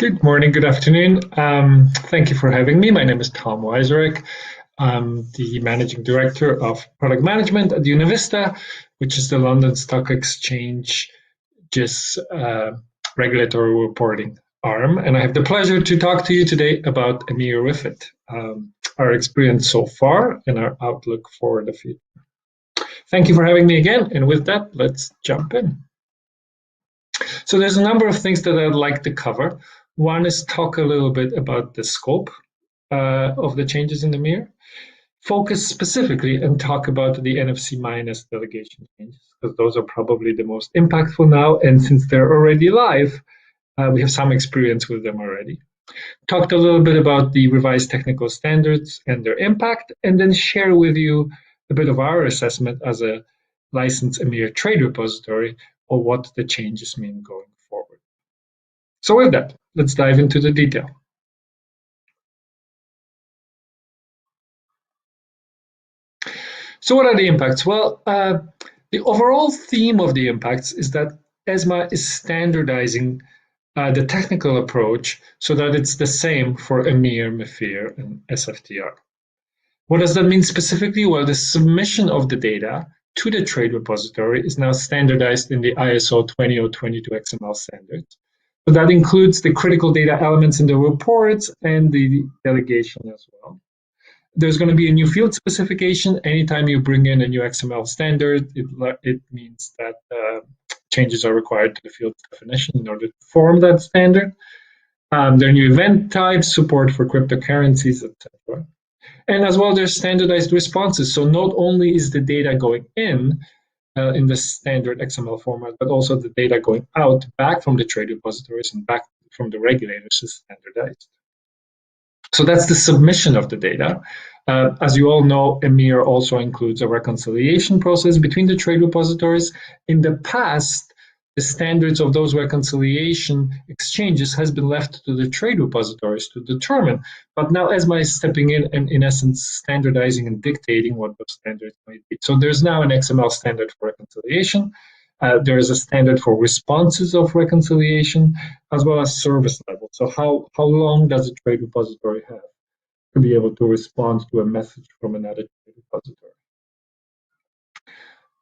Good morning, good afternoon. Thank you for having me. My name is Tom Wieczorek. I'm the Managing Director of Product Management at UnaVista, which is the London Stock Exchange's regulatory reporting arm. And I have the pleasure to talk to you today about EMIR Refit, our experience so far and our outlook for the future. Thank you for having me again. And with that, let's jump in. So there's a number of things that I'd like to cover. One is talk a little bit about the scope of the changes in the EMIR, focus specifically and talk about the NFC minus delegation changes, because those are probably the most impactful now. And since they're already live, we have some experience with them already. Talked a little bit about the revised technical standards and their impact, and then share with you a bit of our assessment as a licensed EMIR trade repository or what the changes mean going forward. So with that, let's dive into the detail. So what are the impacts? Well, the overall theme of the impacts is that ESMA is standardizing the technical approach so that it's the same for EMIR, MIFIR, and SFTR. What does that mean specifically? Well, the submission of the data to the trade repository is now standardized in the ISO 20022 XML standards. So that includes the critical data elements in the reports and the delegation as well. There's going to be a new field specification. Anytime you bring in a new XML standard, it means that changes are required to the field definition in order to form that standard. There are new event types, support for cryptocurrencies, etc. And as well, there's standardized responses. So not only is the data going in the standard XML format, but also the data going out back from the trade repositories and back from the regulators is standardized. So that's the submission of the data. As you all know, EMIR also includes a reconciliation process between the trade repositories. In the past, the standards of those reconciliation exchanges has been left to the trade repositories to determine. But now ESMA is stepping in and, in essence, standardizing and dictating what those standards might be. So there's now an XML standard for reconciliation. There is a standard for responses of reconciliation, as well as service level. So how long does a trade repository have to be able to respond to a message from another trade repository?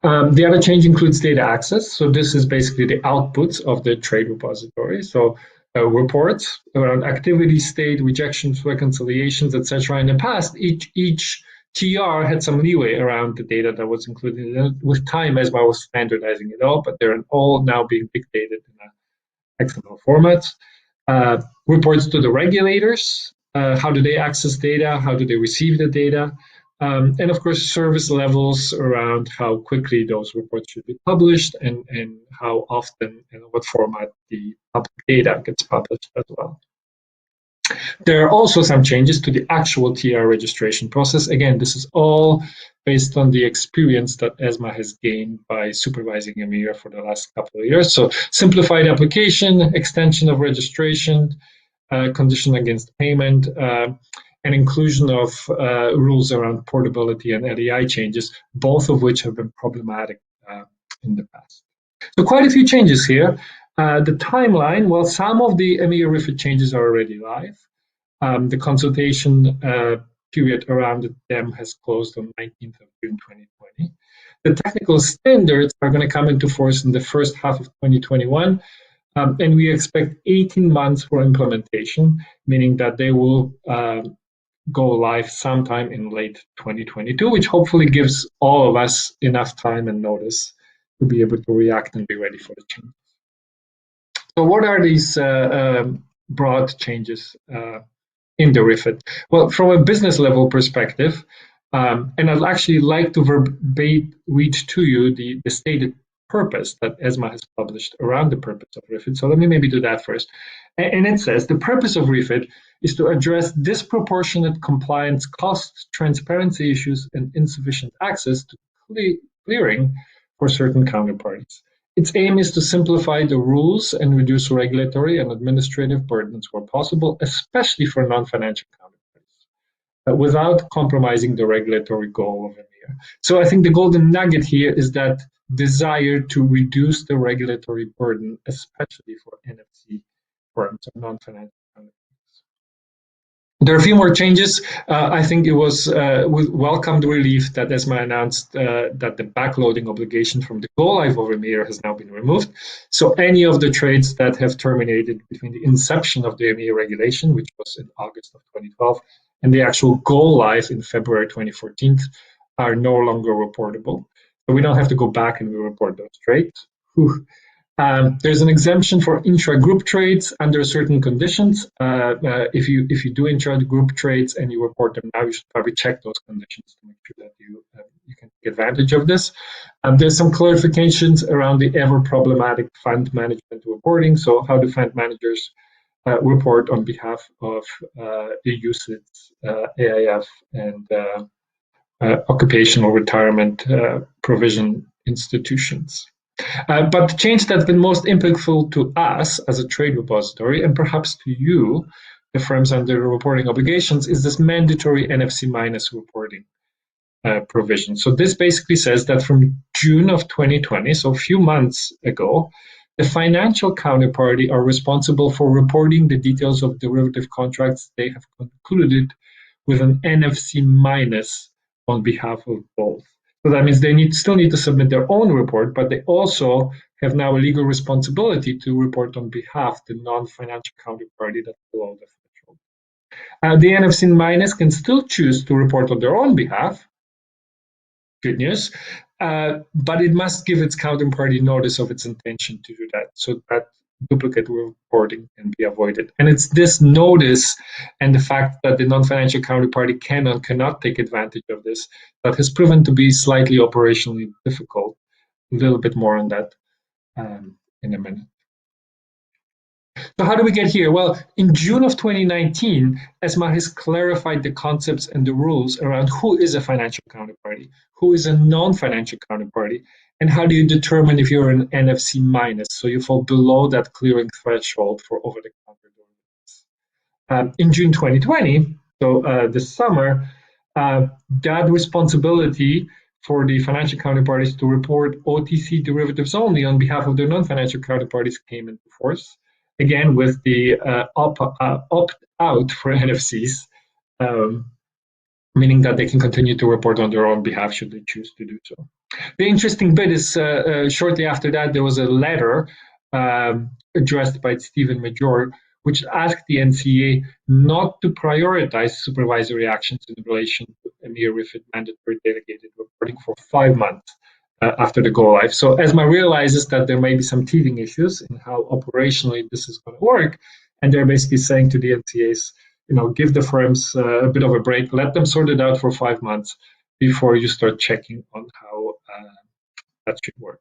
The other change includes data access. So this is basically the outputs of the trade repository. So reports around activity state, rejections, reconciliations, etc. In the past, each TR had some leeway around the data that was included. With time, ESMA was standardizing it all, but they're all now being dictated in XML formats. Reports to the regulators. How do they access data? How do they receive the data? And of course, service levels around how quickly those reports should be published and how often and what format the public data gets published as well. There are also some changes to the actual TR registration process. Again, this is all based on the experience that ESMA has gained by supervising EMIR for the last couple of years. So simplified application, extension of registration, condition against payment, and inclusion of rules around portability and LEI changes, both of which have been problematic in the past. So quite a few changes here. The timeline, well, some of the EMIR Refit changes are already live. The consultation period around them has closed on 19th of June 2020. The technical standards are going to come into force in the first half of 2021. And we expect 18 months for implementation, meaning that they will go live sometime in late 2022, which hopefully gives all of us enough time and notice to be able to react and be ready for the changes. So what are these broad changes in the Refit? Well, from a business level perspective, and I'd actually like to verbatim read to you the stated purpose that ESMA has published around the purpose of Refit. So let me maybe do that first. And it says, the purpose of Refit is to address disproportionate compliance costs, transparency issues, and insufficient access to clearing for certain counterparties. Its aim is to simplify the rules and reduce regulatory and administrative burdens where possible, especially for non-financial counterparties, without compromising the regulatory goal of EMIR. So I think the golden nugget here is that desire to reduce the regulatory burden, especially for NFC firms or non-financial counterparties. There are a few more changes. I think it was with welcomed relief that ESMA announced that the backloading obligation from the go-live of EMIR has now been removed. So any of the trades that have terminated between the inception of the EMIR regulation, which was in August of 2012, and the actual go-live in February 2014, are no longer reportable. So we don't have to go back and report those trades. There's an exemption for intra-group trades under certain conditions. If you do intra-group trades and you report them now, you should probably check those conditions to make sure that you can take advantage of this. There's some clarifications around the ever problematic fund management reporting. So how do fund managers report on behalf of the UCITS, AIF, and occupational retirement provision institutions? But the change that's been most impactful to us as a trade repository, and perhaps to you, the firms under reporting obligations, is this mandatory NFC minus reporting provision. So this basically says that from June of 2020, so a few months ago, the financial counterparty are responsible for reporting the details of derivative contracts they have concluded with an NFC minus on behalf of both. So that means they still need to submit their own report, but they also have now a legal responsibility to report on behalf of the non-financial counterparty that's below the threshold. The NFC minus can still choose to report on their own behalf. Good news. But it must give its counterparty notice of its intention to do that, so that duplicate reporting can be avoided. And it's this notice and the fact that the non-financial counterparty can or cannot take advantage of this that has proven to be slightly operationally difficult. A little bit more on that in a minute. So how do we get here? Well, in June of 2019, ESMA has clarified the concepts and the rules around who is a financial counterparty, who is a non-financial counterparty, and how do you determine if you're an NFC minus, so you fall below that clearing threshold for over-the-counter derivatives. In June 2020, so this summer, that responsibility for the financial counterparties to report OTC derivatives only on behalf of their non-financial counterparties came into force. Again, with the opt-out for NFCs, meaning that they can continue to report on their own behalf should they choose to do so. The interesting bit is shortly after that, there was a letter addressed by Stephen Major, which asked the NCA not to prioritize supervisory actions in relation to EMIR Refit mandatory delegated reporting for 5 months after the go live. So ESMA realizes that there may be some teething issues in how operationally this is going to work, and they're basically saying to the NCAs, give the firms a bit of a break, let them sort it out for 5 months before you start checking on how that should work.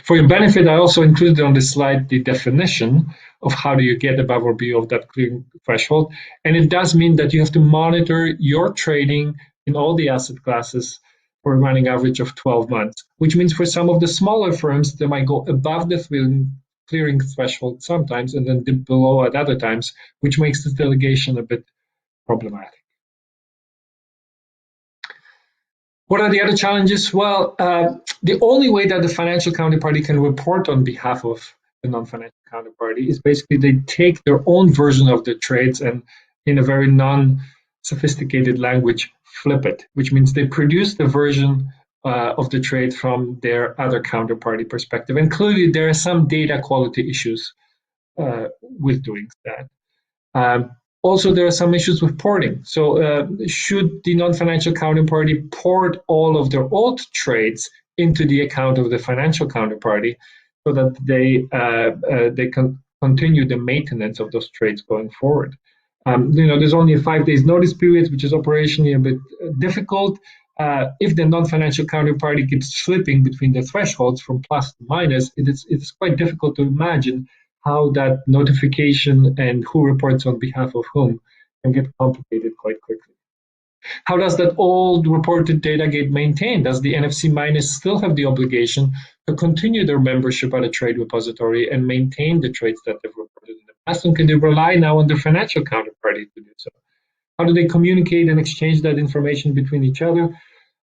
For your benefit, I also included on this slide the definition of how do you get above or below that clearing threshold. And it does mean that you have to monitor your trading in all the asset classes for a running average of 12 months, which means for some of the smaller firms, they might go above the clearing threshold sometimes and then dip below at other times, which makes this delegation a bit problematic. What are the other challenges? Well, the only way that the financial counterparty can report on behalf of the non-financial counterparty is basically they take their own version of the trades and in a very non-sophisticated language, flip it, which means they produce the version of the trade from their other counterparty perspective. And clearly there are some data quality issues with doing that. Also, there are some issues with porting. So should the non-financial counterparty port all of their old trades into the account of the financial counterparty so that they can continue the maintenance of those trades going forward? There's only a 5 days notice period, which is operationally a bit difficult. If the non-financial counterparty keeps flipping between the thresholds from plus to minus, it's quite difficult to imagine how that notification and who reports on behalf of whom can get complicated quite quickly. How does that old reported data get maintained? Does the NFC minus still have the obligation to continue their membership at a trade repository and maintain the trades that they've reported in the past? And can they rely now on their financial counterparty to do so? How do they communicate and exchange that information between each other?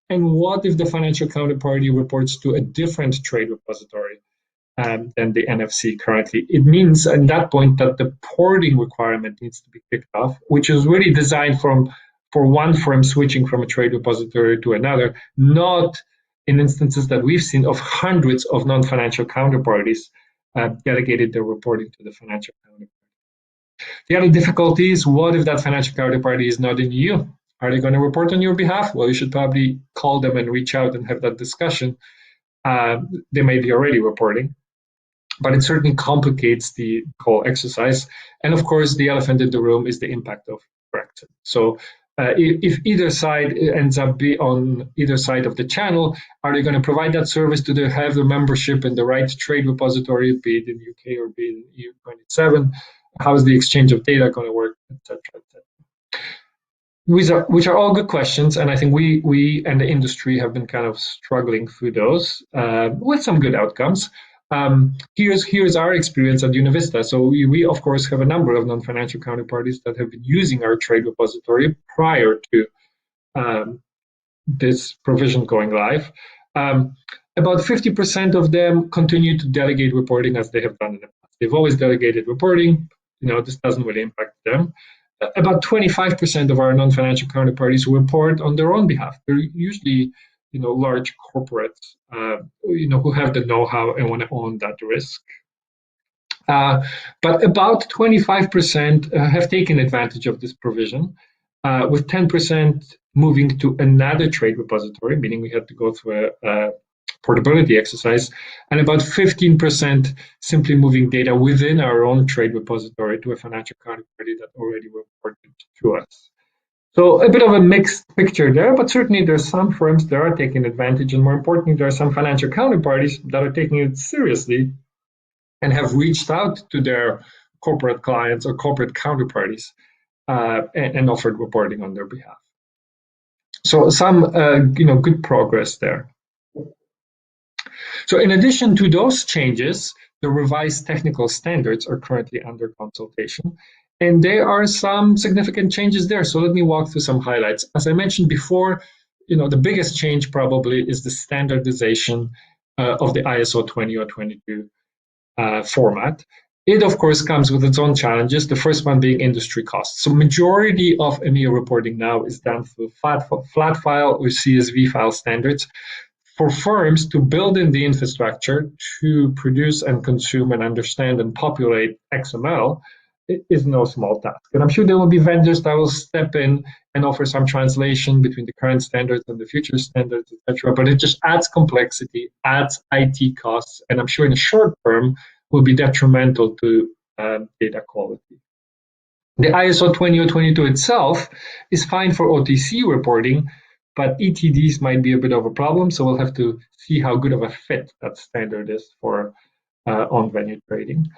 And what if the financial counterparty reports to a different trade repository? than the NFC currently. It means at that point that the porting requirement needs to be kicked off, which is really designed for one firm switching from a trade repository to another, not in instances that we've seen of hundreds of non-financial counterparties delegated their reporting to the financial counterparty. The other difficulty is, what if that financial counterparty is not in the EU? Are they going to report on your behalf? Well, you should probably call them and reach out and have that discussion. They may be already reporting, but it certainly complicates the whole exercise. And of course, the elephant in the room is the impact of Brexit. So if either side ends up be on either side of the channel, are they going to provide that service? Do they have the membership in the right trade repository, be it in the UK or be it in EU 27? How is the exchange of data going to work, etc., etc.? Which are all good questions, and I think we and the industry have been kind of struggling through those with some good outcomes. Here's our experience at UnaVista. So we of course have a number of non-financial counterparties that have been using our trade repository prior to this provision going live. About 50% of them continue to delegate reporting as they have done in the past. They've always delegated reporting. This doesn't really impact them. About 25% of our non-financial counterparties report on their own behalf. They're usually, large corporates, who have the know-how and want to own that risk. But about 25% have taken advantage of this provision, with 10% moving to another trade repository, meaning we had to go through a portability exercise, and about 15% simply moving data within our own trade repository to a financial counterparty that already reported to us. So a bit of a mixed picture there, but certainly there's some firms that are taking advantage, and more importantly, there are some financial counterparties that are taking it seriously and have reached out to their corporate clients or corporate counterparties and offered reporting on their behalf. So some good progress there. So in addition to those changes, the revised technical standards are currently under consultation, and there are some significant changes there. So let me walk through some highlights. As I mentioned before, the biggest change probably is the standardization of the ISO 20022 format. It, of course, comes with its own challenges, the first one being industry costs. So majority of EMIR reporting now is done through flat file or CSV file standards. For firms to build in the infrastructure to produce and consume and understand and populate XML, it is no small task. And I'm sure there will be vendors that will step in and offer some translation between the current standards and the future standards, etc. But it just adds complexity, adds IT costs, and I'm sure in the short term will be detrimental to data quality. The ISO 20022 itself is fine for OTC reporting, but ETDs might be a bit of a problem, so we'll have to see how good of a fit that standard is for on-venue trading.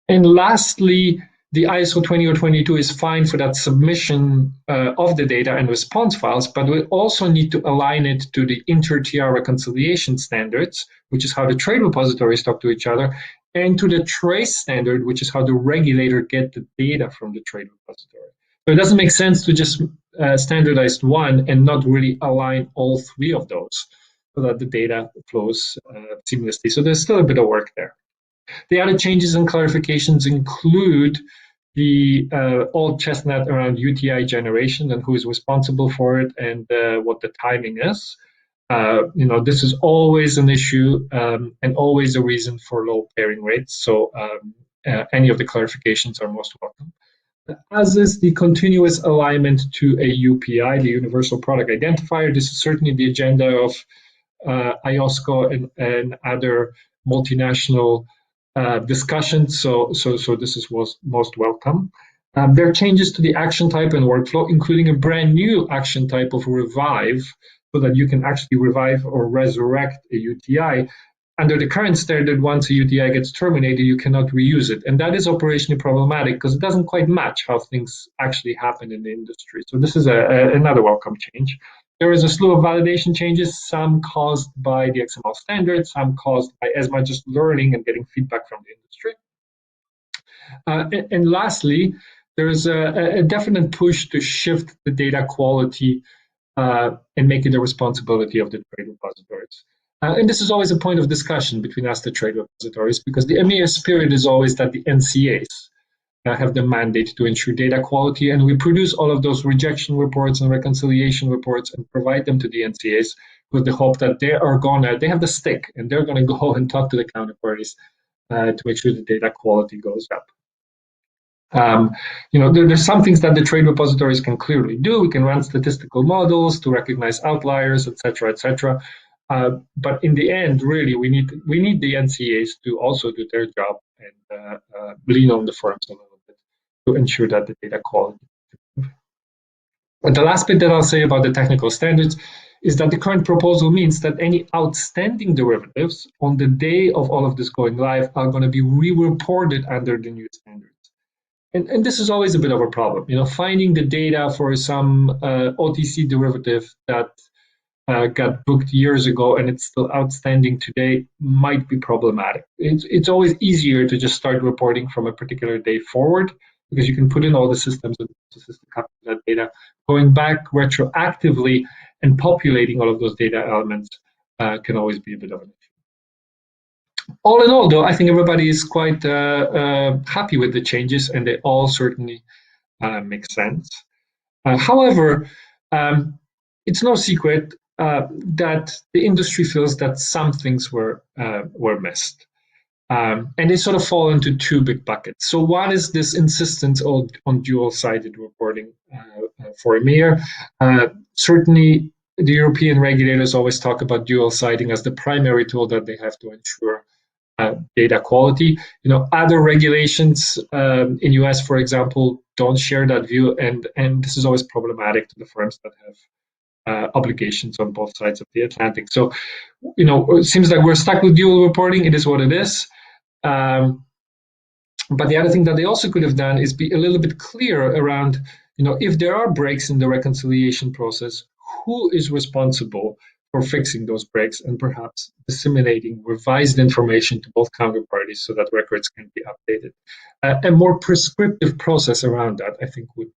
And lastly, the ISO 20022 is fine for that submission of the data and response files, but we also need to align it to the inter-TR reconciliation standards, which is how the trade repositories talk to each other, and to the trace standard, which is how the regulator get the data from the trade repository. So it doesn't make sense to just standardize one and not really align all three of those so that the data flows seamlessly. So there's still a bit of work there. The other changes and clarifications include the old chestnut around UTI generation and who is responsible for it and what the timing is. This is always an issue and always a reason for low pairing rates. So any of the clarifications are most welcome. As is the continuous alignment to a UPI, the Universal Product Identifier. This is certainly the agenda of IOSCO and other multinational discussions. So this is most welcome. There are changes to the action type and workflow, including a brand new action type of revive, so that you can actually revive or resurrect a UTI. Under the current standard, once a UTI gets terminated, you cannot reuse it. And that is operationally problematic because it doesn't quite match how things actually happen in the industry. So this is another welcome change. There is a slew of validation changes, some caused by the XML standards, some caused by ESMA just learning and getting feedback from the industry. And lastly, there is a definite push to shift the data quality and make it a responsibility of the trade repositories. And this is always a point of discussion between us, the trade repositories, because the EMIR spirit is always that the NCAs have the mandate to ensure data quality, and we produce all of those rejection reports and reconciliation reports and provide them to the NCAs with the hope that they have the stick, and they're gonna go and talk to the counterparties to make sure the data quality goes up. There's some things that the trade repositories can clearly do. We can run statistical models to recognize outliers, etc., etc. But in the end, really, we need the NCAs to also do their job and lean on the firms a little bit to ensure that the data quality. And the last bit that I'll say about the technical standards is that the current proposal means that any outstanding derivatives on the day of all of this going live are going to be re-reported under the new standards. And this is always a bit of a problem. Finding the data for some OTC derivative that got booked years ago and it's still outstanding today might be problematic. It's always easier to just start reporting from a particular day forward, because you can put in all the systems and the system capture that data. Going back retroactively and populating all of those data elements can always be a bit of an issue. All in all, though, I think everybody is quite happy with the changes, and they all certainly make sense. However, it's no secret that the industry feels that some things were missed. And they sort of fall into two big buckets. So one is this insistence on dual-sided reporting for EMIR. Certainly, the European regulators always talk about dual-siding as the primary tool that they have to ensure data quality. Other regulations in US, for example, don't share that view, and this is always problematic to the firms that have obligations on both sides of the Atlantic. So, it seems like we're stuck with dual reporting. It is what it is. But the other thing that they also could have done is be a little bit clearer around, if there are breaks in the reconciliation process, who is responsible for fixing those breaks, and perhaps disseminating revised information to both counterparties so that records can be updated. A more prescriptive process around that, I think, would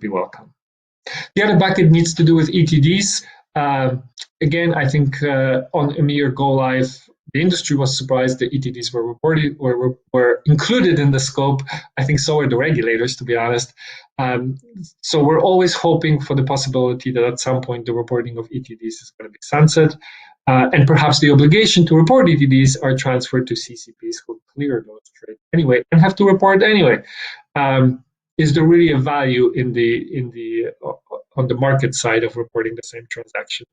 be welcome. The other bucket needs to do with ETDs. Again, I think on EMIR Go Live, the industry was surprised that ETDs were reported or were included in the scope. I think so are the regulators, to be honest. So we're always hoping for the possibility that at some point the reporting of ETDs is going to be sunset, and perhaps the obligation to report ETDs are transferred to CCPs who clear those trades anyway and have to report anyway. Is there really a value on the market side of reporting the same transaction?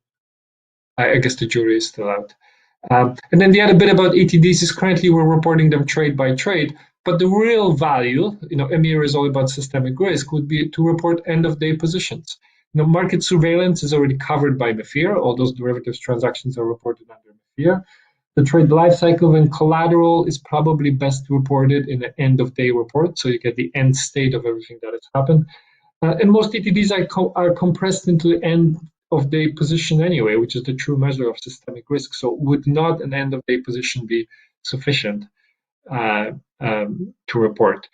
I guess the jury is still out. And then the other bit about ETDs is currently we're reporting them trade by trade, but the real value, EMIR is all about systemic risk, would be to report end-of-day positions. Market surveillance is already covered by MiFIR. All those derivatives transactions are reported under MiFIR. The trade lifecycle and collateral is probably best reported in an end-of-day report, so you get the end state of everything that has happened. And most ETDs are compressed into the end-of-day position anyway, which is the true measure of systemic risk. So would not an end-of-day position be sufficient to report?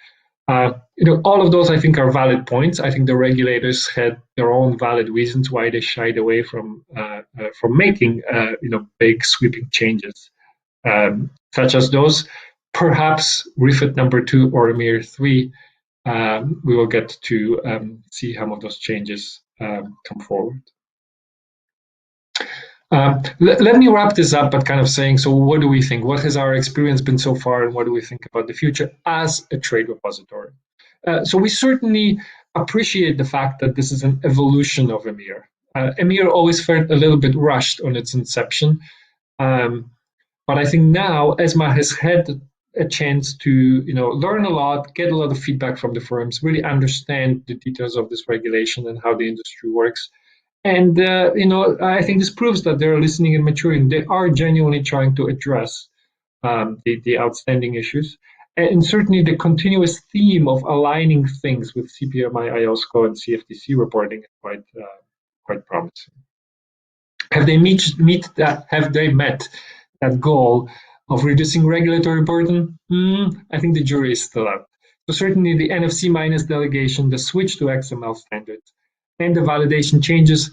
All of those, I think, are valid points. I think the regulators had their own valid reasons why they shied away from making big sweeping changes, such as those. Perhaps Refit number 2 or EMIR 3, we will get to see some of those changes come forward. Let me wrap this up by kind of saying, so what do we think? What has our experience been so far, and what do we think about the future as a trade repository? So we certainly appreciate the fact that this is an evolution of EMIR. EMIR always felt a little bit rushed on its inception, but I think now ESMA has had a chance to learn a lot, get a lot of feedback from the firms, really understand the details of this regulation and how the industry works. And, I think this proves that they're listening and maturing. They are genuinely trying to address the outstanding issues. And certainly the continuous theme of aligning things with CPMI, IOSCO, and CFTC reporting is quite promising. Have they met that goal of reducing regulatory burden? I think the jury is still out. So certainly the NFC- delegation, the switch to XML standards, and the validation changes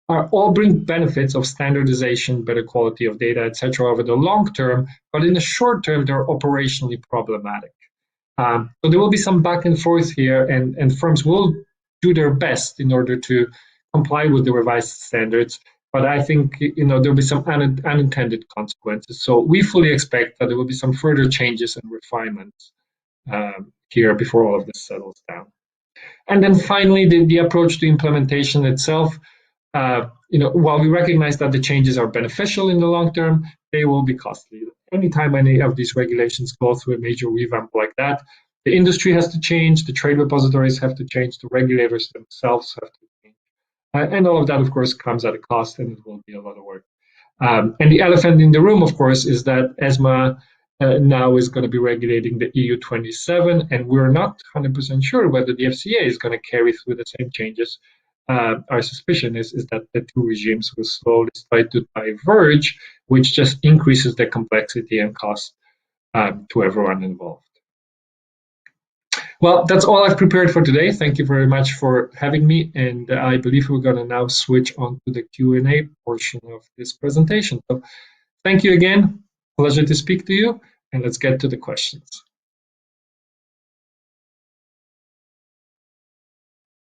all bring benefits of standardization, better quality of data, etc. over the long term, but in the short term, they're operationally problematic. So there will be some back and forth here, and firms will do their best in order to comply with the revised standards. But I think there'll be some unintended consequences. So we fully expect that there will be some further changes and refinements here before all of this settles down. And then finally, the approach to implementation itself. While we recognize that the changes are beneficial in the long term, they will be costly. Anytime any of these regulations go through a major revamp like that, the industry has to change, the trade repositories have to change, the regulators themselves have to change. And all of that, of course, comes at a cost, and it will be a lot of work. And the elephant in the room, of course, is that ESMA now is going to be regulating the EU 27, and we're not 100% sure whether the FCA is going to carry through the same changes. Our suspicion is that the two regimes will slowly start to diverge, which just increases the complexity and cost to everyone involved. Well, that's all I've prepared for today. Thank you very much for having me, and I believe we're going to now switch on to the Q&A portion of this presentation. So thank you again. Pleasure to speak to you, and let's get to the questions.